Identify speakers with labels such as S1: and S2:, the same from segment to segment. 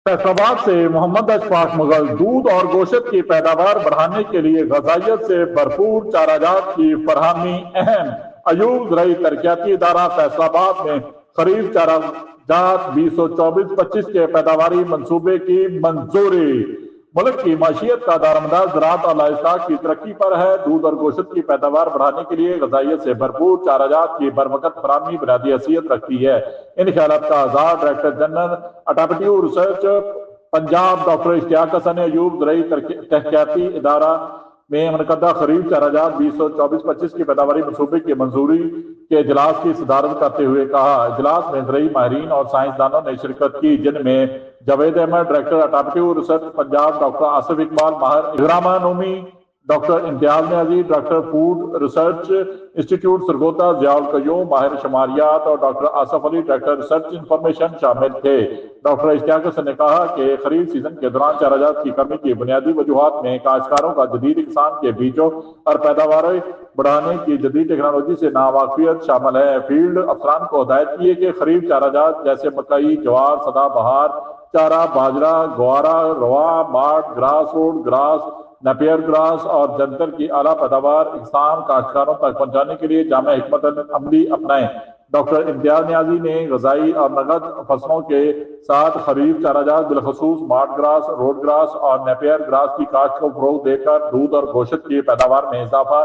S1: फैसलाबाद से मोहम्मद अशफाक मुगल। दूध और गोश्त की पैदावार बढ़ाने के लिए ग़िज़ाइयत से भरपूर चाराजात की फरहमी अहम। अयूब ज़रई तरक्याती इदारा फैसलाबाद में खरीफ चाराजात 2024-25 के पैदावारी मंसूबे की मंजूरी। मुल्क की माशियत का दारोमदार ज़राअत और लाइवस्टॉक की तरक्की पर है। दूध और गोश्त की पैदावार बढ़ाने के लिए ग़िज़ाइयत से भरपूर चाराजात की बरवक़्त फराहमी बुनियादी हैसियत रखती है। इन ख्यालात का इज़हार director general adaptive research Punjab doctor Ishtiaq Hasan Ayub ज़रई तहक़ीक़ाती इदारा में मुनक़दा खरीफ चाराजात 2024-25 की पैदावारी मंसूबे की मंजूरी के इजलास की सदारत करते हुए कहा। इजलास में ज़रई माहिरीन और साइंसदानों ने शिरकत की, जिनमें Javed Ahmed director adaptive research Punjab, doctor Asif Iqbal माहिर इग्रामा नूमी, doctor Imtiaz Niazi director food research institute Sargodha, Ziaul Qayyum माहिर शुमारियात और doctor Asif Ali director research information शामिल थे। डॉक्टर इश्तियाक हसन ने कहा कि खरीफ सीजन के दौरान चाराजात की कमी की बुनियादी वजूहात में काश्तकारों का जदीद किस्म के बीजों और पैदावार बढ़ाने की जदीद टेक्नोलॉजी से नावाकिफियत शामिल है। फील्ड अफसरान को हिदायत की है कि खरीफ चाराजात जैसे मकई, ज्वार, सदाबहार चारा, बाजरा, ग्वारा, रवा, मार्ट, grass root grass, Napier grass और जंतर की आला पैदावार इकसाम काश्तकारों तक पहुंचाने के लिए जामे हिकमत अमली अपनाएं। डॉक्टर इम्तियाज न्याजी ने ग़िज़ाई और नगद फसलों के साथ खरीफ चाराजात बिलखसूस मार्ट ग्रास, रोड ग्रास और नेपियर ग्रास की काश्त को फ़रोग़ देकर दूध और गोश्त की पैदावार में इजाफा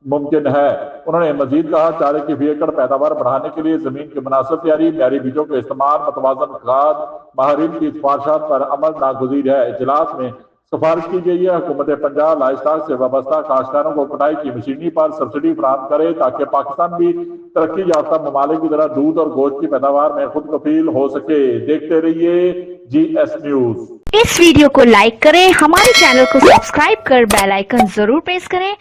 S1: मुमकिन है। उन्होंने मजीद कहा, चारे की फी एकड़ पैदावार बढ़ाने के लिए जमीन की मुनासिब तैयारी, म्यारी बीजों के इस्तेमाल, मतवाज़न खाद, माहिरीन की सिफारिशात पर अमल नागुज़ीर है। इजलास में सिफारिश की गई है हुकूमत पंजाब लाइवस्टॉक से वाबस्ता काश्तकारों को कटाई की मशीनरी पर सब्सिडी फराहम करे, ताकि पाकिस्तान भी तरक्की याफ्ता ममालिक की तरह दूध और गोश्त की पैदावार में खुद कफील हो सके। देखते रहिए GS न्यूज।
S2: इस वीडियो को लाइक करें, हमारे चैनल को सब्सक्राइब कर बेल आइकन जरूर प्रेस करें।